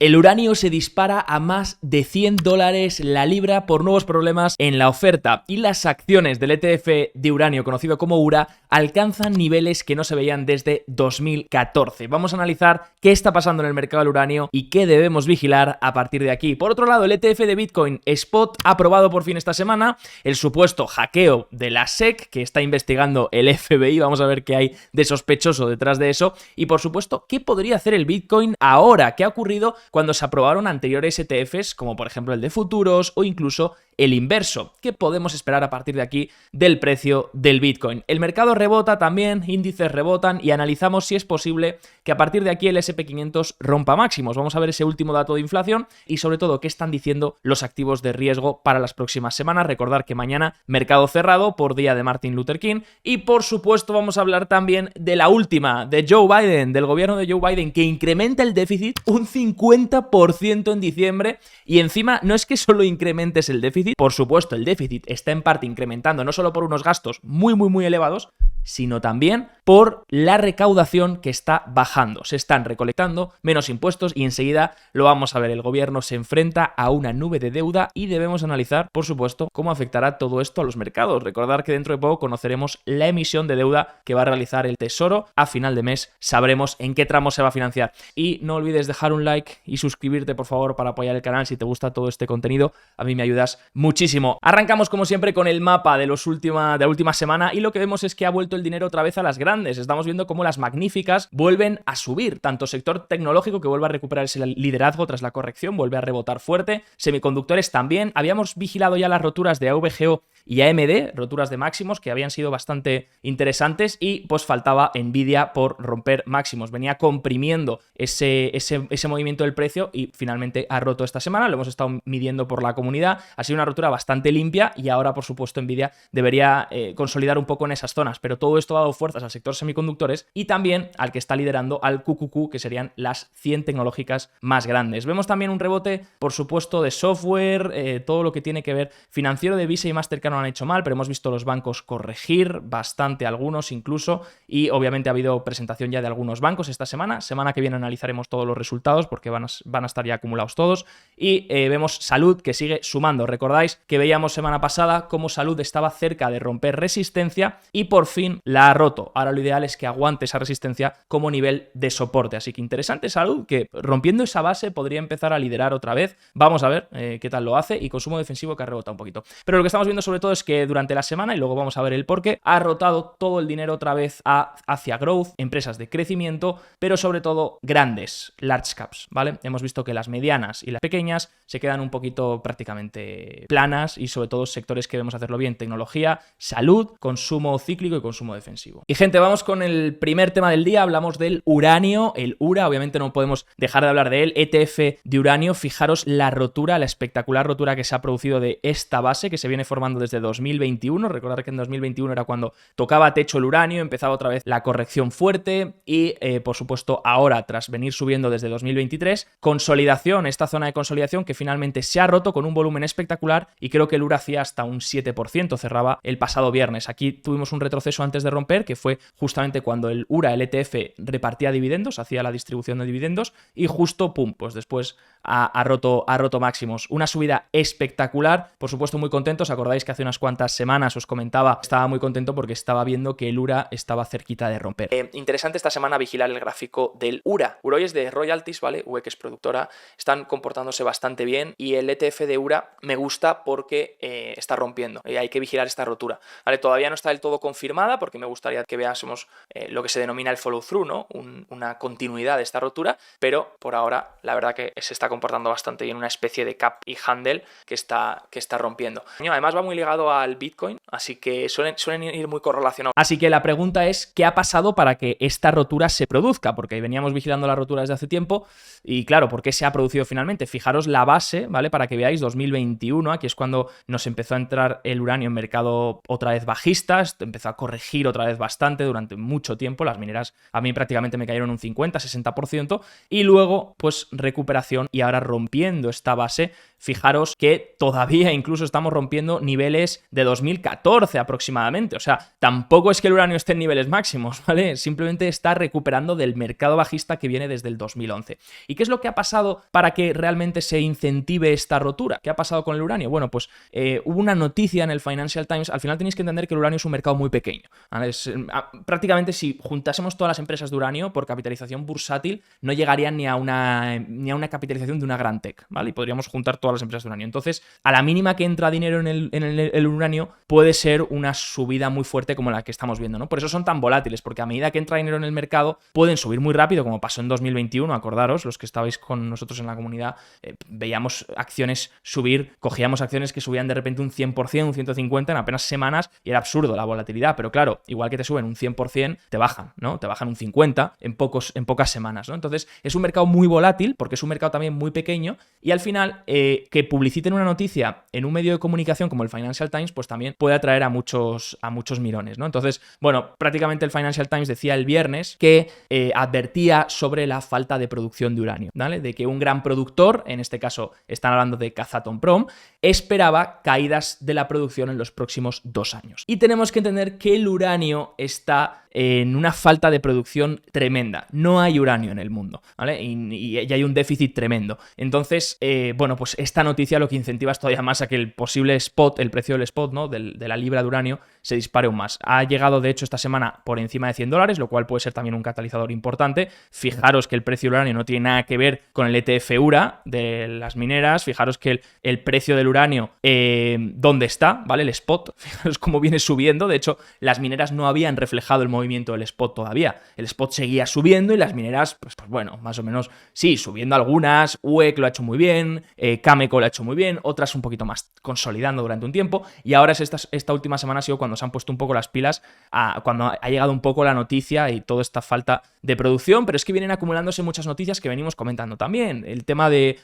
El uranio se dispara a más de $100 la libra por nuevos problemas en la oferta y las acciones del ETF de uranio conocido como URA alcanzan niveles que no se veían desde 2014. Vamos a analizar qué está pasando en el mercado del uranio y qué debemos vigilar a partir de aquí. Por otro lado, el ETF de Bitcoin Spot ha aprobado por fin esta semana el supuesto hackeo de la SEC que está investigando el FBI. Vamos a ver qué hay de sospechoso detrás de eso y, por supuesto, qué podría hacer el Bitcoin ahora, qué ha ocurrido cuando se aprobaron anteriores ETFs, como por ejemplo el de futuros o incluso el inverso. ¿Qué podemos esperar a partir de aquí del precio del Bitcoin? El mercado rebota también, índices rebotan y analizamos si es posible que a partir de aquí el S&P 500 rompa máximos. Vamos a ver ese último dato de inflación y sobre todo qué están diciendo los activos de riesgo para las próximas semanas. Recordar que mañana mercado cerrado por día de Martin Luther King y por supuesto vamos a hablar también de la última, de Joe Biden, del gobierno de Joe Biden, que incrementa el déficit un 50% en diciembre y encima no es que solo incrementes el déficit. Por supuesto, el déficit está en parte incrementando no solo por unos gastos muy elevados, sino también por la recaudación que está bajando. Se están recolectando menos impuestos y enseguida lo vamos a ver. El gobierno se enfrenta a una nube de deuda y debemos analizar, por supuesto, cómo afectará todo esto a los mercados. Recordar que dentro de poco conoceremos la emisión de deuda que va a realizar el Tesoro. A final de mes sabremos en qué tramo se va a financiar. Y no olvides dejar un like y suscribirte, por favor, para apoyar el canal si te gusta todo este contenido. A mí me ayudas muchísimo. Arrancamos, como siempre, con el mapa de la última semana y lo que vemos es que ha vuelto el dinero otra vez a las grandes. Estamos viendo cómo las magníficas vuelven a subir, tanto sector tecnológico, que vuelve a recuperar ese liderazgo tras la corrección, vuelve a rebotar fuerte, semiconductores también. Habíamos vigilado ya las roturas de AVGO y AMD, roturas de máximos que habían sido bastante interesantes y pues faltaba Nvidia por romper máximos. Venía comprimiendo ese movimiento del precio y finalmente ha roto esta semana. Lo hemos estado midiendo por la comunidad. Ha sido una rotura bastante limpia y ahora, por supuesto, Nvidia debería consolidar un poco en esas zonas, pero todo esto ha dado fuerzas al sector semiconductores y también al que está liderando al QQQ, que serían las 100 tecnológicas más grandes. Vemos también un rebote, por supuesto, de software, todo lo que tiene que ver financiero de Visa y Mastercard no han hecho mal, pero hemos visto los bancos corregir bastante, algunos incluso, y obviamente ha habido presentación ya de algunos bancos esta semana. Semana que viene analizaremos todos los resultados porque van a estar ya acumulados todos y vemos Salud que sigue sumando. Recordáis que veíamos semana pasada cómo Salud estaba cerca de romper resistencia y por fin la ha roto. Ahora lo ideal es que aguante esa resistencia como nivel de soporte. Así que interesante Salud, que rompiendo esa base podría empezar a liderar otra vez. Vamos a ver qué tal lo hace, y consumo defensivo que ha rebotado un poquito. Pero lo que estamos viendo sobre todo es que durante la semana, y luego vamos a ver el porqué, ha rotado todo el dinero otra vez hacia growth, empresas de crecimiento, pero sobre todo grandes, large caps, ¿vale? Hemos visto que las medianas y las pequeñas se quedan un poquito prácticamente planas y sobre todo sectores que debemos hacerlo bien: tecnología, salud, consumo cíclico y consumo defensivo. Y gente, vamos con el primer tema del día. Hablamos del uranio, el URA, obviamente no podemos dejar de hablar de él. ETF de uranio, fijaros la rotura, la espectacular rotura que se ha producido de esta base que se viene formando desde 2021. Recordad que en 2021 era cuando tocaba techo el uranio, empezaba otra vez la corrección fuerte y por supuesto ahora, tras venir subiendo desde 2023, consolidación, esta zona de consolidación que finalmente se ha roto con un volumen espectacular y creo que el URA hacía hasta un 7%, cerraba el pasado viernes. Aquí tuvimos un retroceso antes de romper, que fue justamente cuando el URA, el ETF, repartía dividendos, hacía la distribución de dividendos y justo, pum, pues después ha roto máximos. Una subida espectacular, por supuesto muy contentos. Acordáis que hace unas cuantas semanas os comentaba, estaba muy contento porque estaba viendo que el URA estaba cerquita de romper. Interesante esta semana vigilar el gráfico del URA. URA es de royalties, ¿vale? UE, que es productora, están comportándose bastante bien y el ETF de URA me gusta porque está rompiendo y hay que vigilar esta rotura, ¿vale? Todavía no está del todo confirmada porque me gustaría que veásemos lo que se denomina el follow through, ¿no? Una continuidad de esta rotura, pero por ahora la verdad que se está comportando bastante bien, una especie de cap y handle que está rompiendo. Además va muy ligado al Bitcoin, así que suelen ir muy correlacionados. Así que la pregunta es, ¿qué ha pasado para que esta rotura se produzca? Porque veníamos vigilando la rotura desde hace tiempo y claro, ¿por qué se ha producido finalmente? Fijaros la base, ¿vale? Para que veáis 2021, aquí es cuando nos empezó a entrar el uranio en mercado otra vez bajista, empezó a corregir otra vez bastante durante mucho tiempo, las mineras a mí prácticamente me cayeron un 50-60% y luego pues recuperación y ahora rompiendo esta base fijaros que todavía incluso estamos rompiendo niveles de 2014 aproximadamente. O sea, tampoco es que el uranio esté en niveles máximos, ¿vale? Simplemente está recuperando del mercado bajista que viene desde el 2011. ¿Y qué es lo que ha pasado para que realmente se incentive esta rotura? ¿Qué ha pasado con el uranio? Bueno, pues hubo una noticia en el Financial Times. Al final tenéis que entender que el uranio es un mercado muy pequeño, ¿vale? Prácticamente si juntásemos todas las empresas de uranio por capitalización bursátil, no llegarían ni a una capitalización de una gran tech, ¿vale? Y podríamos juntar todas las empresas de uranio. Entonces, a la mínima que entra dinero en el uranio, puede ser una subida muy fuerte como la que estamos viendo, ¿no? Por eso son tan volátiles, porque a medida que entra dinero en el mercado, pueden subir muy rápido, como pasó en 2021, acordaros, los que estabais con nosotros en la comunidad, veíamos acciones subir, cogíamos acciones que subían de repente un 100%, un 150% en apenas semanas, y era absurdo la volatilidad, pero claro, igual que te suben un 100%, te bajan, ¿no? Te bajan un 50% en pocas semanas, ¿no? Entonces, es un mercado muy volátil, porque es un mercado también muy pequeño, y al final, que publiciten una noticia en un medio de comunicación como el Financial Times, pues también puede atraer a muchos mirones, ¿no? Entonces, bueno, prácticamente el Financial Times decía el viernes que advertía sobre la falta de producción de uranio, ¿vale? De que un gran productor, en este caso están hablando de Kazatomprom, esperaba caídas de la producción en los próximos 2 años. Y tenemos que entender que el uranio está en una falta de producción tremenda. No hay uranio en el mundo, ¿vale? Y hay un déficit tremendo. Entonces, bueno, pues esta noticia lo que incentiva es todavía más a que el posible spot, el precio del spot, ¿no? De la libra de uranio se dispare aún más. Ha llegado, de hecho, esta semana por encima de $100, lo cual puede ser también un catalizador importante. Fijaros que el precio del uranio no tiene nada que ver con el ETF URA de las mineras. Fijaros que el precio del uranio, ¿dónde está? ¿Vale? El spot. Fijaros cómo viene subiendo. De hecho, las mineras no habían reflejado el movimiento del spot todavía. El spot seguía subiendo y las mineras, pues bueno, más o menos, sí, subiendo algunas. UEC lo ha hecho muy bien, Cameco lo ha hecho muy bien, otras un poquito más consolidando durante un tiempo, y ahora esta última semana ha sido cuando se han puesto un poco las pilas, cuando ha llegado un poco la noticia y toda esta falta de producción, pero es que vienen acumulándose muchas noticias que venimos comentando también. El tema de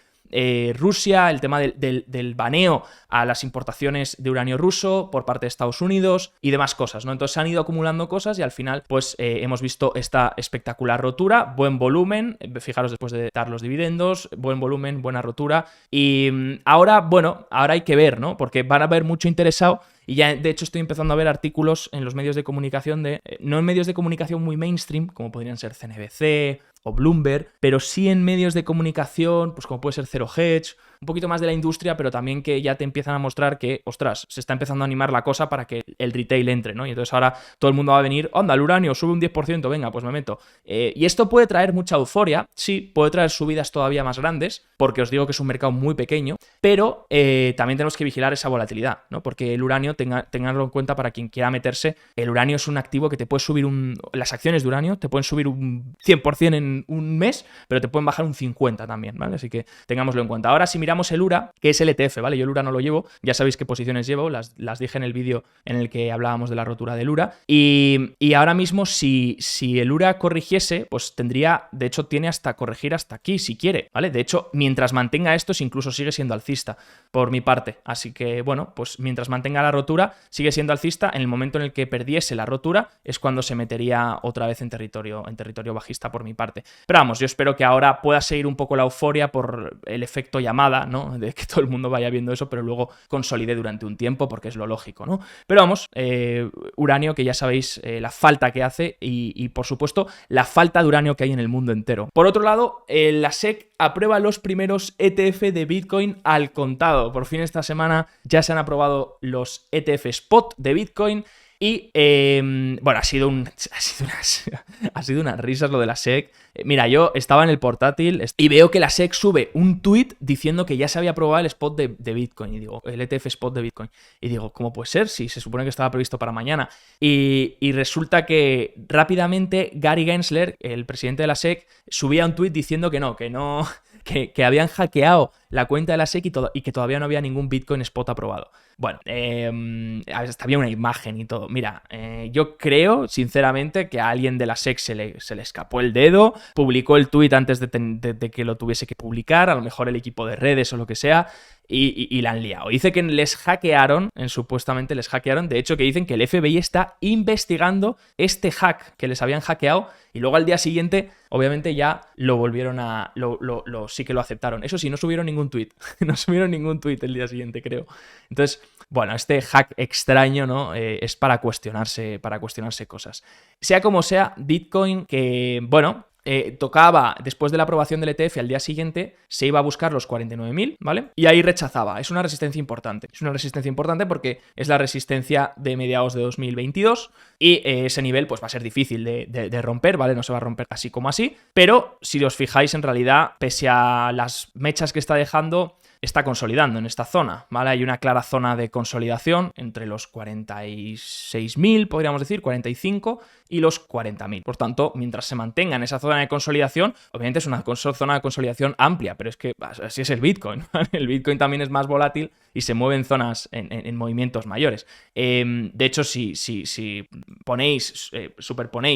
Rusia, el tema del baneo a las importaciones de uranio ruso por parte de Estados Unidos y demás cosas, ¿no? Entonces se han ido acumulando cosas y al final pues hemos visto esta espectacular rotura, buen volumen, fijaros después de dar los dividendos, buen volumen, buena rotura, y ahora, bueno, ahora hay que ver, ¿no? Porque van a haber mucho interesado. Y ya, de hecho, estoy empezando a ver artículos en los medios de comunicación no en medios de comunicación muy mainstream, como podrían ser CNBC o Bloomberg, pero sí en medios de comunicación, pues como puede ser Zero Hedge, un poquito más de la industria, pero también que ya te empiezan a mostrar que, ostras, se está empezando a animar la cosa para que el retail entre, ¿no? Y entonces ahora todo el mundo va a venir, anda, el uranio sube un 10%, venga, pues me meto. Y esto puede traer mucha euforia, sí, puede traer subidas todavía más grandes, porque os digo que es un mercado muy pequeño, pero también tenemos que vigilar esa volatilidad, ¿no? Porque el uranio, tenganlo en cuenta para quien quiera meterse, el uranio es un activo que te puede subir las acciones de uranio te pueden subir un 100% en un mes, pero te pueden bajar un 50% también, ¿vale? Así que tengámoslo en cuenta. Ahora, si miramos el URA, que es el ETF, ¿vale? Yo el URA no lo llevo, ya sabéis qué posiciones llevo, las dije en el vídeo en el que hablábamos de la rotura del URA, y ahora mismo si el URA corrigiese, pues tendría, de hecho tiene hasta corregir hasta aquí si quiere, ¿vale? De hecho, mientras mantenga esto, incluso sigue siendo alcista por mi parte, así que bueno, pues mientras mantenga la rotura, sigue siendo alcista. En el momento en el que perdiese la rotura es cuando se metería otra vez en territorio bajista por mi parte. Pero vamos, yo espero que ahora pueda seguir un poco la euforia por el efecto llamada, ¿no? De que todo el mundo vaya viendo eso, pero luego consolide durante un tiempo, porque es lo lógico, ¿no? Pero vamos, uranio, que ya sabéis la falta que hace y por supuesto la falta de uranio que hay en el mundo entero. Por otro lado, la SEC aprueba los primeros ETF de Bitcoin al contado. Por fin esta semana ya se han aprobado los ETF Spot de Bitcoin. Y bueno, ha sido unas risas lo de la SEC. Mira, yo estaba en el portátil y veo que la SEC sube un tweet diciendo que ya se había aprobado el spot de Bitcoin. Y digo, el ETF spot de Bitcoin. Y digo, ¿cómo puede ser? Si se supone que estaba previsto para mañana. Y resulta que rápidamente Gary Gensler, el presidente de la SEC, subía un tweet diciendo que habían hackeado la cuenta de la SEC y que todavía no había ningún Bitcoin spot aprobado. Bueno, hasta había una imagen y todo. Mira, yo creo, sinceramente, que a alguien de la SEC se le escapó el dedo, publicó el tuit antes de que lo tuviese que publicar, a lo mejor el equipo de redes o lo que sea, y la han liado. Dice que les hackearon, supuestamente les hackearon, de hecho que dicen que el FBI está investigando este hack que les habían hackeado y luego al día siguiente, obviamente ya lo volvieron a... sí que lo aceptaron. Eso sí, no subieron ningún tweet. No subieron ningún tweet el día siguiente, creo. Entonces, bueno, este hack extraño, ¿no? Es para cuestionarse cosas. Sea como sea, Bitcoin que, bueno... tocaba, después de la aprobación del ETF al día siguiente, se iba a buscar los 49.000, ¿vale? Y ahí rechazaba. Es una resistencia importante. Es una resistencia importante porque es la resistencia de mediados de 2022 y ese nivel pues va a ser difícil de romper, ¿vale? No se va a romper así como así, pero si os fijáis, en realidad, pese a las mechas que está dejando, está consolidando en esta zona, ¿vale? Hay una clara zona de consolidación entre los 46.000, podríamos decir, 45 y los 40.000. Por tanto, mientras se mantenga en esa zona de consolidación, obviamente es una zona de consolidación amplia, pero es que así es el Bitcoin, ¿vale? El Bitcoin también es más volátil y se mueve en zonas, en movimientos mayores. De hecho, si superponéis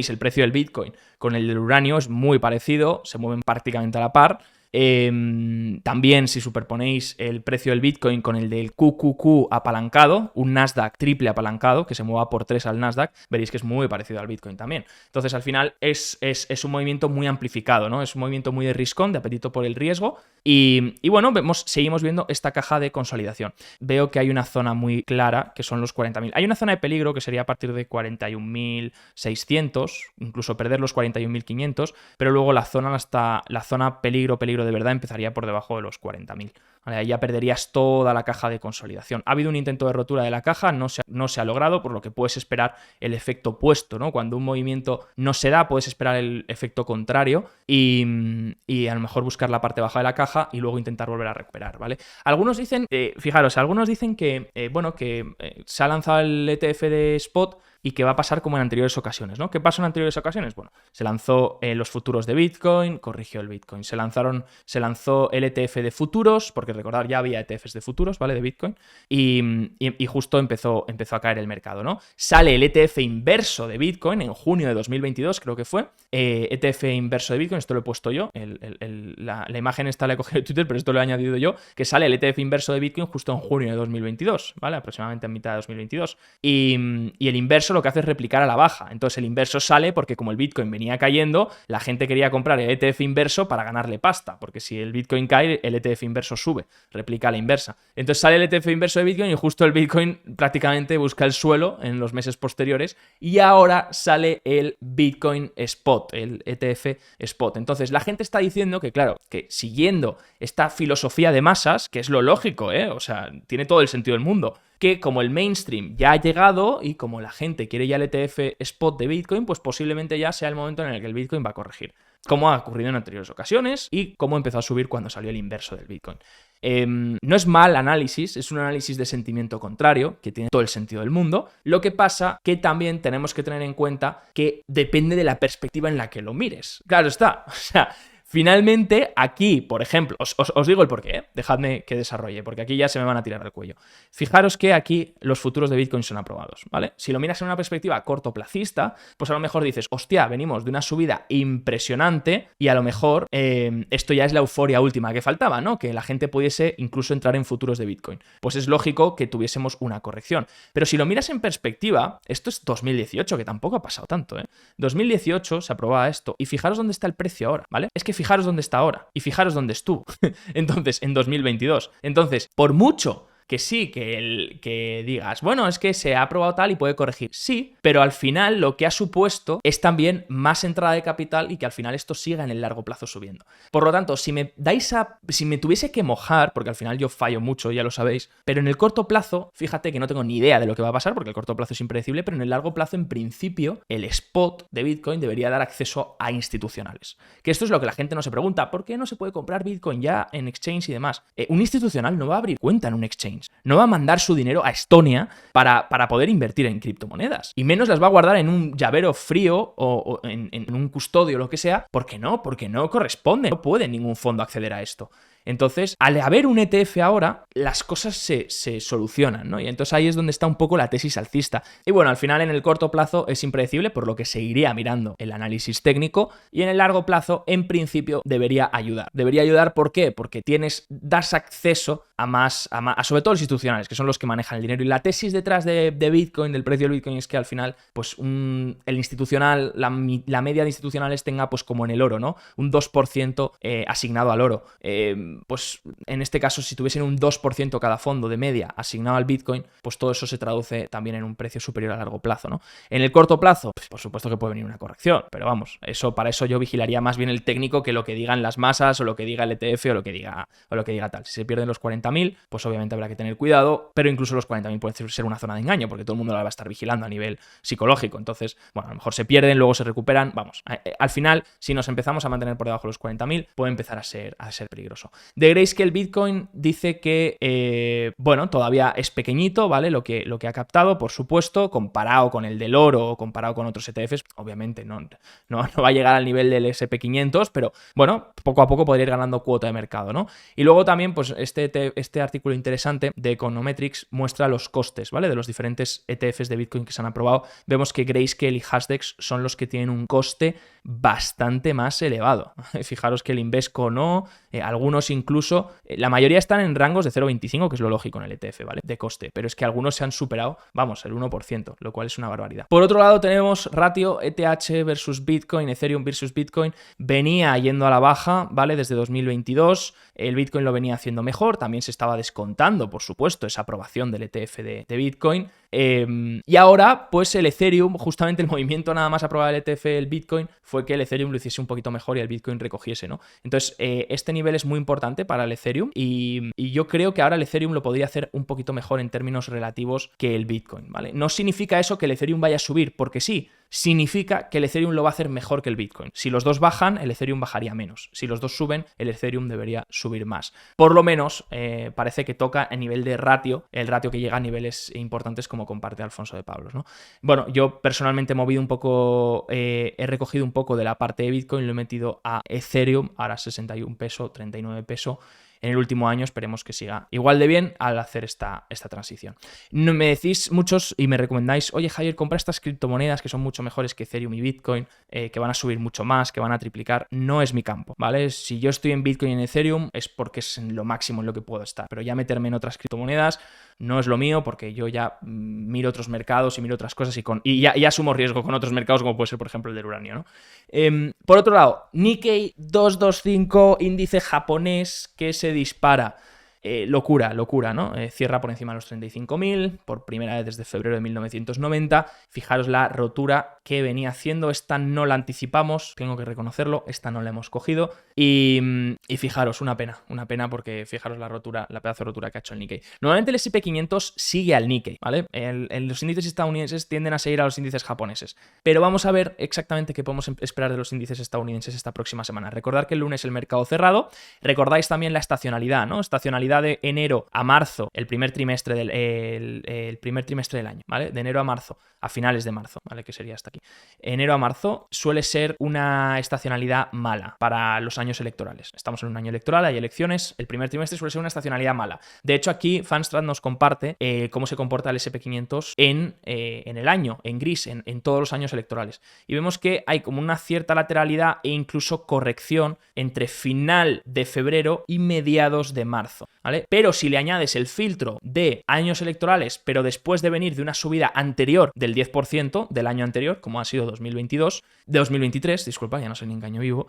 el precio del Bitcoin con el del uranio, es muy parecido, se mueven prácticamente a la par. También si superponéis el precio del Bitcoin con el del QQQ apalancado, un Nasdaq triple apalancado que se mueva por 3 al Nasdaq, veréis que es muy parecido al Bitcoin también. Entonces al final es un movimiento muy amplificado, ¿no? Es un movimiento muy de riscón, de apetito por el riesgo y bueno, seguimos viendo esta caja de consolidación. Veo que hay una zona muy clara que son los 40.000. Hay una zona de peligro que sería a partir de 41.600, incluso perder los 41.500, pero luego la zona peligro de verdad empezaría por debajo de los 40.000. ¿Vale? Ahí ya perderías toda la caja de consolidación. Ha habido un intento de rotura de la caja, no se ha logrado, por lo que puedes esperar el efecto opuesto, ¿no? Cuando un movimiento no se da, puedes esperar el efecto contrario y a lo mejor buscar la parte baja de la caja y luego intentar volver a recuperar, ¿vale? Algunos dicen, fijaros, que se ha lanzado el ETF de Spot y que va a pasar como en anteriores ocasiones, ¿no? ¿Qué pasó en anteriores ocasiones? Bueno, se lanzó los futuros de Bitcoin, corrigió el Bitcoin. Se lanzó el ETF de futuros, porque recordad, ya había ETFs de futuros, ¿vale? De Bitcoin, y justo empezó a caer el mercado, ¿no? Sale el ETF inverso de Bitcoin en junio de 2022, creo que fue. ETF inverso de Bitcoin, esto lo he puesto yo, la imagen esta la he cogido de Twitter, pero esto lo he añadido yo, que sale el ETF inverso de Bitcoin justo en junio de 2022, ¿vale? Aproximadamente en mitad de 2022. Y el inverso lo que hace es replicar a la baja. Entonces el inverso sale porque como el Bitcoin venía cayendo, la gente quería comprar el ETF inverso para ganarle pasta, porque si el Bitcoin cae, el ETF inverso sube, replica a la inversa. Entonces sale el ETF inverso de Bitcoin y justo el Bitcoin prácticamente busca el suelo en los meses posteriores y ahora sale el Bitcoin Spot, el ETF Spot. Entonces la gente está diciendo que, claro, que siguiendo esta filosofía de masas, que es lo lógico, o sea, tiene todo el sentido del mundo, que como el mainstream ya ha llegado y como la gente quiere ya el ETF Spot de Bitcoin, pues posiblemente ya sea el momento en el que el Bitcoin va a corregir, como ha ocurrido en anteriores ocasiones y como empezó a subir cuando salió el inverso del Bitcoin. No es mal análisis, es un análisis de sentimiento contrario, que tiene todo el sentido del mundo. Lo que pasa que también tenemos que tener en cuenta que depende de la perspectiva en la que lo mires. Claro está, o sea... Finalmente, aquí, por ejemplo, os digo el porqué, dejadme que desarrolle, porque aquí ya se me van a tirar al cuello. Fijaros que aquí los futuros de Bitcoin son aprobados, ¿vale? Si lo miras en una perspectiva cortoplacista, pues a lo mejor dices, hostia, venimos de una subida impresionante y a lo mejor esto ya es la euforia última que faltaba, ¿no? Que la gente pudiese incluso entrar en futuros de Bitcoin. Pues es lógico que tuviésemos una corrección. Pero si lo miras en perspectiva, esto es 2018, que tampoco ha pasado tanto, 2018 se aprobaba esto y fijaros dónde está el precio ahora, ¿vale? Es que fijaros dónde está ahora y fijaros dónde estuvo. Entonces, en 2022. Entonces, por mucho que sí, que digas, bueno, es que se ha aprobado tal y puede corregir. Sí, pero al final lo que ha supuesto es también más entrada de capital y que al final esto siga en el largo plazo subiendo. Por lo tanto, si me tuviese que mojar, porque al final yo fallo mucho, ya lo sabéis, pero en el corto plazo, fíjate que no tengo ni idea de lo que va a pasar, porque el corto plazo es impredecible, pero en el largo plazo, en principio, el spot de Bitcoin debería dar acceso a institucionales. Que esto es lo que la gente no se pregunta, ¿por qué no se puede comprar Bitcoin ya en exchange y demás? Un institucional no va a abrir cuenta en un exchange. No va a mandar su dinero a Estonia para poder invertir en criptomonedas. Y menos las va a guardar en un llavero frío o en un custodio o lo que sea. ¿Por qué no? Porque no corresponde. No puede ningún fondo acceder a esto. Entonces, al haber un ETF ahora, las cosas se solucionan, ¿no? Y entonces ahí es donde está un poco la tesis alcista. Y bueno, al final en el corto plazo es impredecible, por lo que seguiría mirando el análisis técnico, y en el largo plazo, en principio, debería ayudar. Debería ayudar, ¿por qué? Porque das acceso a sobre todo los institucionales, que son los que manejan el dinero. Y la tesis detrás de Bitcoin, del precio del Bitcoin, es que al final, pues el institucional, la media de institucionales tenga, pues como en el oro, ¿no? Un 2% asignado al oro. Pues en este caso, si tuviesen un 2% cada fondo de media asignado al Bitcoin, pues todo eso se traduce también en un precio superior a largo plazo, ¿no? En el corto plazo, pues por supuesto que puede venir una corrección, pero vamos, para eso yo vigilaría más bien el técnico que lo que digan las masas o lo que diga el ETF o lo que diga tal. Si se pierden los 40.000, pues obviamente habrá que tener cuidado, pero incluso los 40.000 pueden ser una zona de engaño, porque todo el mundo la va a estar vigilando a nivel psicológico. Entonces, bueno, a lo mejor se pierden, luego se recuperan. Vamos, al final, si nos empezamos a mantener por debajo de los 40.000, puede empezar a ser peligroso. De Grayscale Bitcoin dice que, bueno, todavía es pequeñito, ¿vale? Lo que ha captado, por supuesto, comparado con el del oro o comparado con otros ETFs, obviamente no va a llegar al nivel del SP500, pero bueno, poco a poco podría ir ganando cuota de mercado, ¿no? Y luego también, pues este artículo interesante de Econometrics muestra los costes, ¿vale? De los diferentes ETFs de Bitcoin que se han aprobado. Vemos que Grayscale y Hashdex son los que tienen un coste bastante más elevado. Fijaros que el Invesco no, algunos incluso, la mayoría están en rangos de 0,25, que es lo lógico en el ETF, ¿vale? De coste, pero es que algunos se han superado, vamos, el 1%, lo cual es una barbaridad. Por otro lado tenemos ratio ETH versus Bitcoin, Ethereum versus Bitcoin, venía yendo a la baja, ¿vale? Desde 2022, el Bitcoin lo venía haciendo mejor, también se estaba descontando, por supuesto, esa aprobación del ETF de Bitcoin, y ahora, pues el Ethereum, justamente el movimiento nada más aprobado del ETF, el Bitcoin, fue que el Ethereum lo hiciese un poquito mejor y el Bitcoin recogiese, ¿no? Entonces, este nivel es muy importante para el Ethereum y yo creo que ahora el Ethereum lo podría hacer un poquito mejor en términos relativos que el Bitcoin, ¿vale? No significa eso que el Ethereum vaya a subir, porque sí, significa que el Ethereum lo va a hacer mejor que el Bitcoin. Si los dos bajan, el Ethereum bajaría menos. Si los dos suben, el Ethereum debería subir más. Por lo menos, parece que toca a nivel de ratio, el ratio que llega a niveles importantes como comparte Alfonso de Pablos, ¿no? Bueno, yo personalmente he movido un poco, he recogido un poco de la parte de Bitcoin, lo he metido a Ethereum, ahora 61 pesos, 39 pesos. En el último año esperemos que siga igual de bien al hacer esta transición. No, me decís muchos y me recomendáis, oye Javier, compra estas criptomonedas que son mucho mejores que Ethereum y Bitcoin, que van a subir mucho más, que van a triplicar. No es mi campo, ¿vale? Si yo estoy en Bitcoin y en Ethereum es porque es en lo máximo en lo que puedo estar, pero ya meterme en otras criptomonedas no es lo mío, porque yo ya miro otros mercados y miro otras cosas y ya asumo riesgo con otros mercados, como puede ser, por ejemplo, el del uranio, ¿no? Por otro lado, Nikkei 225, índice japonés que se dispara. Locura, ¿no? Cierra por encima de los 35.000 por primera vez desde febrero de 1990. Fijaros la rotura que venía haciendo. Esta no la anticipamos, tengo que reconocerlo, esta no la hemos cogido. Y fijaros, una pena porque fijaros la pedazo de rotura que ha hecho el Nikkei. Normalmente el SP500 sigue al Nikkei, ¿vale? Los índices estadounidenses tienden a seguir a los índices japoneses. Pero vamos a ver exactamente qué podemos esperar de los índices estadounidenses esta próxima semana. Recordad que el lunes el mercado cerrado. Recordáis también la estacionalidad, ¿no? Estacionalidad de enero a marzo, el primer trimestre del año, ¿vale? De enero a marzo, a finales de marzo, ¿vale? Que sería hasta aquí. Enero a marzo suele ser una estacionalidad mala para los años electorales. Estamos en un año electoral, hay elecciones, el primer trimestre suele ser una estacionalidad mala. De hecho, aquí Fanstrat nos comparte cómo se comporta el SP500 en el año, en gris, en todos los años electorales. Y vemos que hay como una cierta lateralidad e incluso corrección entre final de febrero y mediados de marzo, ¿vale? Pero si le añades el filtro de años electorales, pero después de venir de una subida anterior del 10% del año anterior, como ha sido 2023, disculpa, ya no soy ni engaño vivo,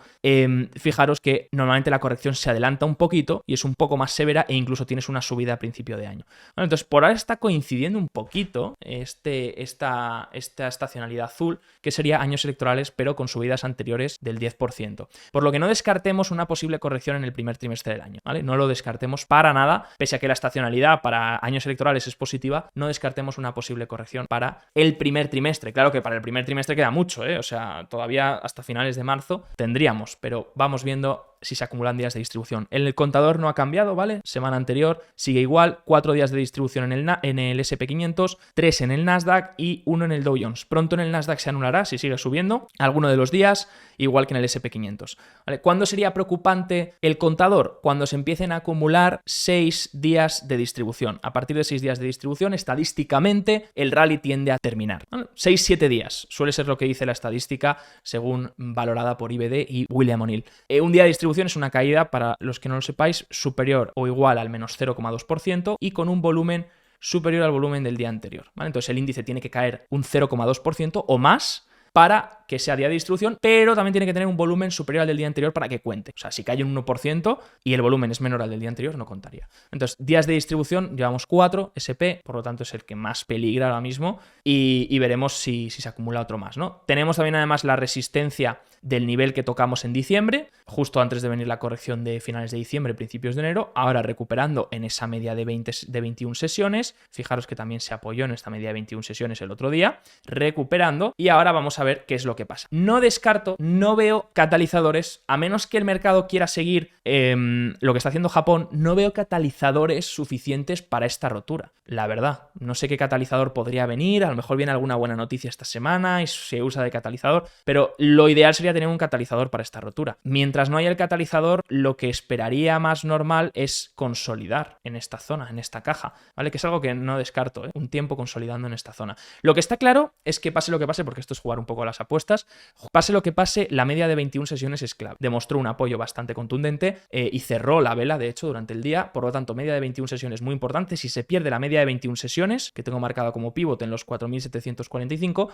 fijaros que normalmente la corrección se adelanta un poquito y es un poco más severa e incluso tienes una subida a principio de año. Bueno, entonces, por ahora está coincidiendo un poquito esta estacionalidad azul, que sería años electorales, pero con subidas anteriores del 10%. Por lo que no descartemos una posible corrección en el primer trimestre del año, ¿vale? No lo descartemos para nada, pese a que la estacionalidad para años electorales es positiva, no descartemos una posible corrección para el primer trimestre. Claro que para el primer trimestre queda mucho, o sea, todavía hasta finales de marzo tendríamos, pero vamos viendo si se acumulan días de distribución. El contador no ha cambiado, ¿vale? Semana anterior sigue igual, 4 días de distribución en el S&P500, 3 en el Nasdaq y 1 en el Dow Jones. Pronto en el Nasdaq se anulará si sigue subiendo alguno de los días, igual que en el S&P500. ¿Vale? ¿Cuándo sería preocupante el contador? Cuando se empiecen a acumular 6 días de distribución. A partir de 6 días de distribución, estadísticamente, el rally tiende a terminar. 6-7 días suele ser lo que dice la estadística según valorada por IBD y William O'Neill. Un día de distribución es una caída, para los que no lo sepáis, superior o igual al menos 0,2% y con un volumen superior al volumen del día anterior. ¿Vale? Entonces el índice tiene que caer un 0,2% o más para que sea día de distribución, pero también tiene que tener un volumen superior al del día anterior para que cuente. O sea, si cae un 1% y el volumen es menor al del día anterior, no contaría. Entonces, días de distribución, llevamos 4, SP, por lo tanto es el que más peligra ahora mismo y veremos si se acumula otro más, ¿no? Tenemos también además la resistencia del nivel que tocamos en diciembre, justo antes de venir la corrección de finales de diciembre, principios de enero, ahora recuperando en esa media de 21 sesiones, fijaros que también se apoyó en esta media de 21 sesiones el otro día, recuperando, y ahora vamos a ver qué es lo que pasa. No descarto, no veo catalizadores, a menos que el mercado quiera seguir lo que está haciendo Japón, no veo catalizadores suficientes para esta rotura, la verdad. No sé qué catalizador podría venir, a lo mejor viene alguna buena noticia esta semana y se usa de catalizador, pero lo ideal sería tener un catalizador para esta rotura. Mientras no haya el catalizador, lo que esperaría más normal es consolidar en esta zona, en esta caja, ¿vale? Que es algo que no descarto, un tiempo consolidando en esta zona. Lo que está claro es que pase lo que pase, porque esto es jugar un poco a las apuestas, pase lo que pase, la media de 21 sesiones es clave. Demostró un apoyo bastante contundente y cerró la vela, de hecho, durante el día. Por lo tanto, media de 21 sesiones muy importante. Si se pierde la media de 21 sesiones, que tengo marcada como pivot en los 4.745,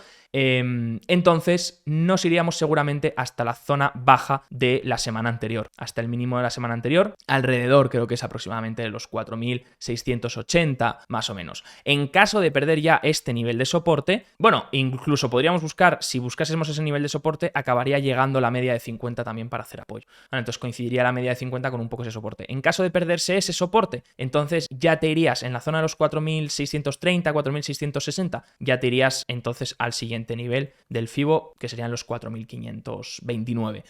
entonces nos iríamos seguramente hasta la zona baja de la semana anterior, hasta el mínimo de la semana anterior, alrededor creo que es aproximadamente de los 4.680 más o menos. En caso de perder ya este nivel de soporte, bueno, incluso podríamos buscar, si buscásemos ese nivel de soporte, acabaría llegando la media de 50 también para hacer apoyo. Bueno, entonces coincidiría la media de 50 con un poco ese soporte. En caso de perderse ese soporte, entonces ya te irías en la zona de los 4.630, 4.660, ya te irías entonces al siguiente nivel del FIBO, que serían los 4.529.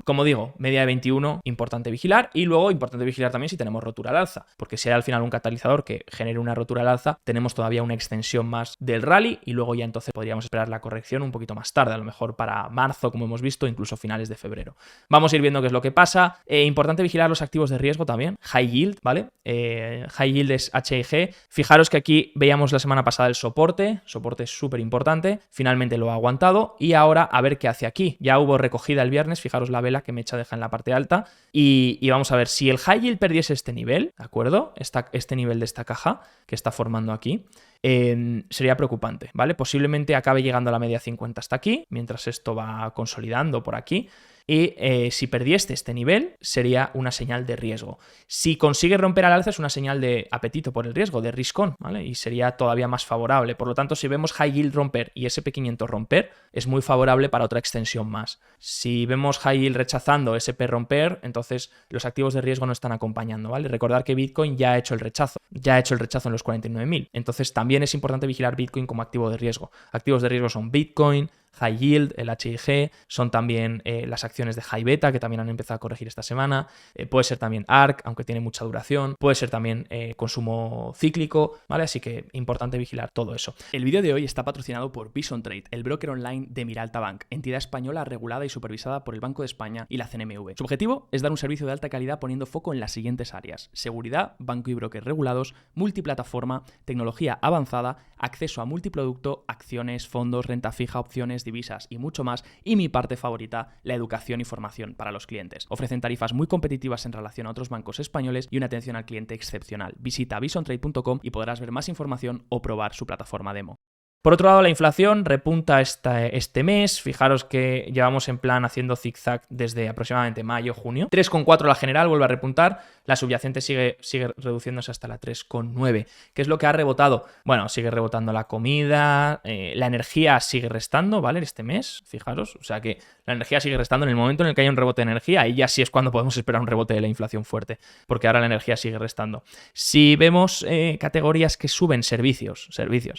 Como digo, media de 21, importante vigilar, y luego importante vigilar también si tenemos rotura al alza, porque si hay al final un catalizador que genere una rotura al alza, tenemos todavía una extensión más del rally y luego ya entonces podríamos esperar la corrección un poquito más tarde, a lo mejor para marzo, como hemos visto, incluso finales de febrero. Vamos a ir viendo qué es lo que pasa. Importante vigilar los activos de riesgo también, high yield, ¿vale? High yield es HIG. Fijaros que aquí veíamos la semana pasada el soporte es súper importante, finalmente lo ha aguantado y ahora a ver qué hace aquí. Ya hubo recogida el viernes, fijaros la vela que Mecha deja en la parte alta y vamos a ver si el high yield perdiese este nivel, ¿de acuerdo? Este nivel de esta caja que está formando aquí, sería preocupante, ¿vale? Posiblemente acabe llegando a la media 50 hasta aquí, mientras esto va consolidando por aquí. Y si perdiese este nivel, sería una señal de riesgo. Si consigue romper al alza, es una señal de apetito por el riesgo, de risk on, ¿vale? Y sería todavía más favorable. Por lo tanto, si vemos high yield romper y SP500 romper, es muy favorable para otra extensión más. Si vemos high yield rechazando, SP romper, entonces los activos de riesgo no están acompañando, ¿vale? Recordar que Bitcoin ya ha hecho el rechazo en los 49.000. Entonces también es importante vigilar Bitcoin como activo de riesgo. Activos de riesgo son Bitcoin, high yield, el HIG, son también las acciones de high beta que también han empezado a corregir esta semana, puede ser también ARK, aunque tiene mucha duración, puede ser también consumo cíclico, ¿vale? Así que importante vigilar todo eso. El vídeo de hoy está patrocinado por Bison Trade, el broker online de Miralta Bank, entidad española regulada y supervisada por el Banco de España y la CNMV. Su objetivo es dar un servicio de alta calidad poniendo foco en las siguientes áreas: seguridad, banco y broker regulados, multiplataforma, tecnología avanzada, acceso a multiproducto, acciones, fondos, renta fija, opciones, divisas y mucho más, y mi parte favorita, la educación y formación para los clientes. Ofrecen tarifas muy competitivas en relación a otros bancos españoles y una atención al cliente excepcional. Visita bisontrade.com y podrás ver más información o probar su plataforma demo. Por otro lado, la inflación repunta este mes. Fijaros que llevamos en plan haciendo zigzag desde aproximadamente mayo, junio. 3,4 la general, vuelve a repuntar. La subyacente sigue reduciéndose hasta la 3,9. ¿Qué es lo que ha rebotado? Bueno, sigue rebotando la comida, la energía sigue restando, ¿vale? Este mes, fijaros. O sea que la energía sigue restando en el momento en el que hay un rebote de energía. Ahí ya sí es cuando podemos esperar un rebote de la inflación fuerte, porque ahora la energía sigue restando. Si vemos categorías que suben, servicios,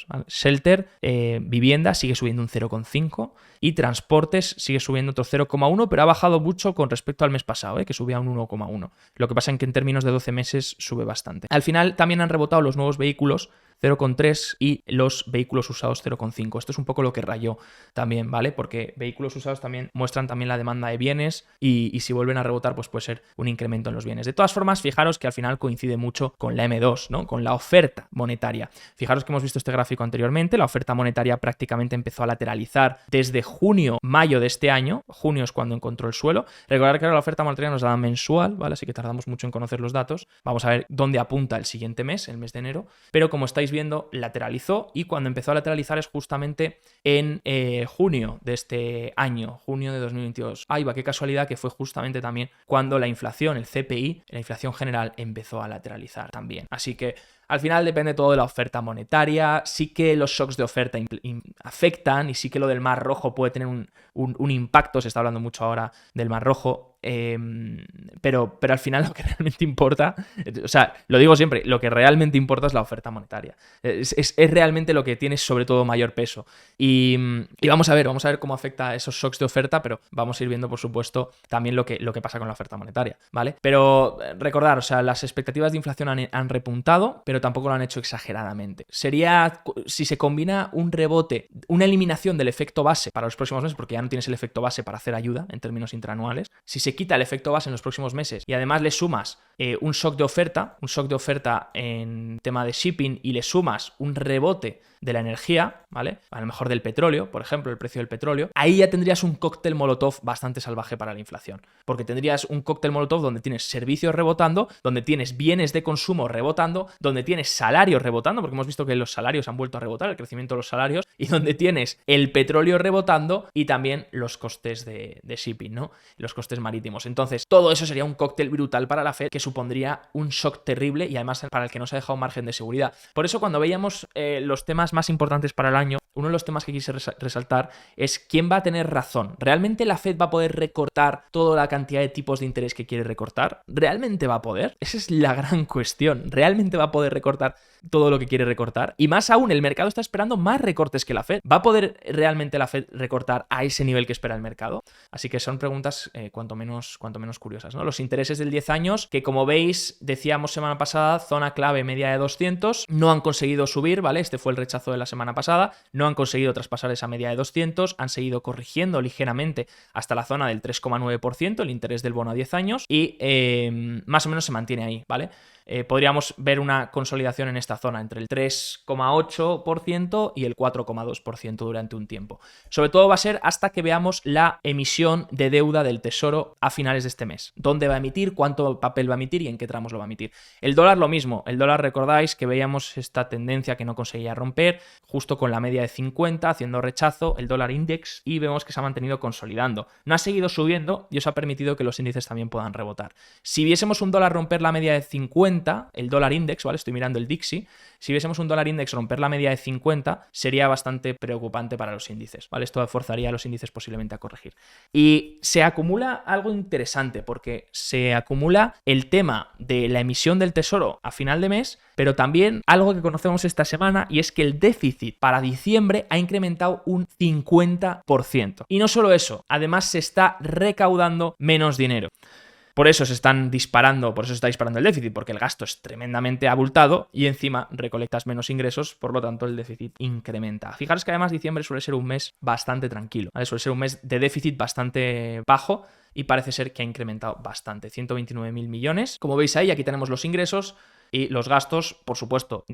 ¿vale? Shelter vivienda sigue subiendo un 0,5 y transportes sigue subiendo otro 0,1, pero ha bajado mucho con respecto al mes pasado, que subía un 1,1. Lo que pasa es que en términos de 12 meses sube bastante. Al final también han rebotado los nuevos vehículos 0,3 y los vehículos usados 0,5. Esto es un poco lo que rayó también, ¿vale? Porque vehículos usados también muestran también la demanda de bienes y si vuelven a rebotar, pues puede ser un incremento en los bienes. De todas formas, fijaros que al final coincide mucho con la M2, ¿no? Con la oferta monetaria. Fijaros que hemos visto este gráfico anteriormente, la oferta monetaria prácticamente empezó a lateralizar desde junio, mayo de este año. Junio es cuando encontró el suelo. Recordad que ahora la oferta monetaria nos da mensual, ¿vale? Así que tardamos mucho en conocer los datos. Vamos a ver dónde apunta el siguiente mes, el mes de enero. Pero como estáis viendo, lateralizó y cuando empezó a lateralizar es justamente en junio de este año, junio de 2022. Ay, va, qué casualidad que fue justamente también cuando la inflación, el CPI, la inflación general, empezó a lateralizar también. Así que al final depende todo de la oferta monetaria. Sí que los shocks de oferta afectan y sí que lo del Mar Rojo puede tener un impacto. Se está hablando mucho ahora del Mar Rojo. Pero al final lo que realmente importa, o sea, lo digo siempre, lo que realmente importa es la oferta monetaria. Es realmente lo que tiene sobre todo mayor peso. Y vamos a ver cómo afecta esos shocks de oferta, pero vamos a ir viendo, por supuesto, también lo que pasa con la oferta monetaria, ¿vale? Pero recordar, o sea, las expectativas de inflación han repuntado, pero tampoco lo han hecho exageradamente. Sería, si se combina un rebote, una eliminación del efecto base para los próximos meses, porque ya no tienes el efecto base para hacer ayuda en términos intraanuales, si se quita el efecto base en los próximos meses y además le sumas un shock de oferta en tema de shipping y le sumas un rebote de la energía, ¿vale? A lo mejor del petróleo, por ejemplo, el precio del petróleo, ahí ya tendrías un cóctel molotov bastante salvaje para la inflación, porque tendrías un cóctel molotov donde tienes servicios rebotando, donde tienes bienes de consumo rebotando, donde tienes salarios rebotando, porque hemos visto que los salarios han vuelto a rebotar, el crecimiento de los salarios, y donde tienes el petróleo rebotando y también los costes de shipping, ¿no? Los costes marítimos. Entonces, todo eso sería un cóctel brutal para la Fed que supondría un shock terrible y además para el que no se ha dejado margen de seguridad. Por eso, cuando veíamos los temas más importantes para el año, uno de los temas que quise resaltar es quién va a tener razón. ¿Realmente la Fed va a poder recortar toda la cantidad de tipos de interés que quiere recortar? ¿Realmente va a poder? Esa es la gran cuestión. ¿Realmente va a poder recortar todo lo que quiere recortar? Y más aún, el mercado está esperando más recortes que la Fed. ¿Va a poder realmente la Fed recortar a ese nivel que espera el mercado? Así que son preguntas cuanto menos curiosas, ¿no? Los intereses del 10 años, que como veis, decíamos semana pasada, zona clave media de 200, no han conseguido subir, ¿vale? Este fue el rechazo de la semana pasada, no han conseguido traspasar esa media de 200, han seguido corrigiendo ligeramente hasta la zona del 3,9%, el interés del bono a 10 años, y más o menos se mantiene ahí, ¿vale? Podríamos ver una consolidación en esta zona entre el 3,8% y el 4,2% durante un tiempo. Sobre todo va a ser hasta que veamos la emisión de deuda del Tesoro a finales de este mes. ¿Dónde va a emitir? ¿Cuánto papel va a emitir? ¿Y en qué tramos lo va a emitir? El dólar lo mismo. El dólar, recordáis que veíamos esta tendencia que no conseguía romper, justo con la media de 50, haciendo rechazo, el dólar index, y vemos que se ha mantenido consolidando. No ha seguido subiendo y eso ha permitido que los índices también puedan rebotar. Si viésemos un dólar romper la media de 50, el dólar index, ¿vale? Estoy mirando el Dixie. Si viésemos un dólar index romper la media de 50, sería bastante preocupante para los índices, ¿vale? Esto forzaría a los índices posiblemente a corregir. Y se acumula algo interesante, porque se acumula el tema de la emisión del Tesoro a final de mes, pero también algo que conocemos esta semana, y es que el déficit para diciembre ha incrementado un 50%. Y no solo eso, además se está recaudando menos dinero. Por eso está disparando el déficit, porque el gasto es tremendamente abultado y encima recolectas menos ingresos, por lo tanto el déficit incrementa. Fijaros que además diciembre suele ser un mes bastante tranquilo, ¿vale? Suele ser un mes de déficit bastante bajo y parece ser que ha incrementado bastante, 129.000 millones. Como veis ahí, aquí tenemos los ingresos. Y los gastos, por supuesto,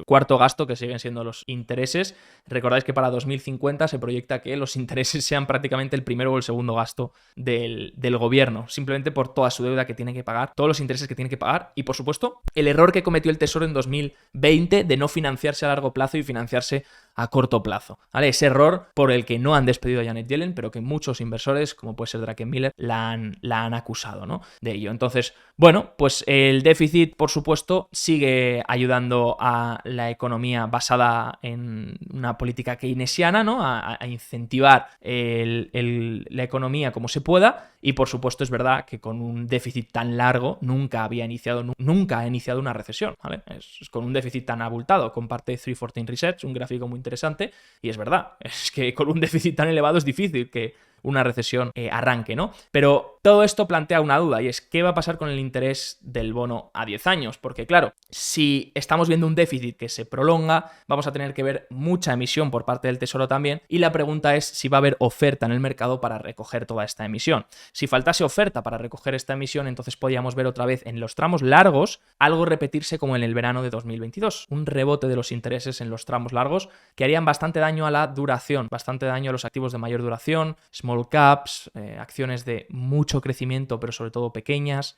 cuarto gasto, que siguen siendo los intereses. Recordáis que para 2050 se proyecta que los intereses sean prácticamente el primero o el segundo gasto del gobierno, simplemente por toda su deuda que tiene que pagar, todos los intereses que tiene que pagar y, por supuesto, el error que cometió el Tesoro en 2020 de no financiarse a largo plazo y financiarse a corto plazo, ¿vale? Ese error por el que no han despedido a Janet Yellen, pero que muchos inversores, como puede ser Druckenmiller, la han acusado, ¿no? De ello. Entonces, bueno, pues el déficit, por supuesto, sigue ayudando a la economía basada en una política keynesiana, ¿no? A incentivar la economía como se pueda. y por supuesto es verdad que con un déficit tan largo nunca ha iniciado una recesión, ¿vale? Es con un déficit tan abultado. Comparte 314 Research, un gráfico muy interesante, y es verdad, es que con un déficit tan elevado es difícil que una recesión arranque, ¿no? Pero todo esto plantea una duda, y es ¿qué va a pasar con el interés del bono a 10 años? Porque claro, si estamos viendo un déficit que se prolonga, vamos a tener que ver mucha emisión por parte del Tesoro también, y la pregunta es si va a haber oferta en el mercado para recoger toda esta emisión. Si faltase oferta para recoger esta emisión, entonces podríamos ver otra vez en los tramos largos algo repetirse como en el verano de 2022, un rebote de los intereses en los tramos largos que harían bastante daño a la duración, bastante daño a los activos de mayor duración, small caps, acciones de mucho crecimiento pero sobre todo pequeñas,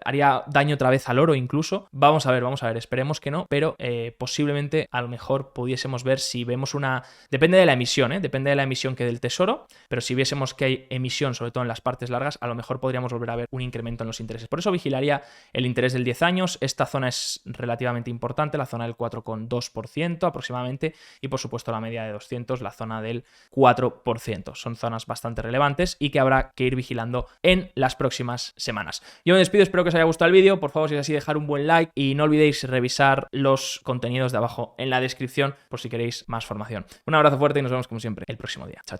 haría daño otra vez al oro incluso. Vamos a ver, esperemos que no, pero posiblemente a lo mejor pudiésemos ver si vemos depende de la emisión, depende de la emisión que del Tesoro, pero si viésemos que hay emisión sobre todo en las partes largas, a lo mejor podríamos volver a ver un incremento en los intereses. Por eso vigilaría el interés del 10 años, esta zona es relativamente importante, la zona del 4,2% aproximadamente, y por supuesto la media de 200, la zona del 4%. Son zonas bastante relevantes y que habrá que ir vigilando en las próximas semanas. Yo me despido, espero que os haya gustado el vídeo, por favor si es así dejar un buen like y no olvidéis revisar los contenidos de abajo en la descripción por si queréis más formación. Un abrazo fuerte y nos vemos como siempre el próximo día. Chao, chao.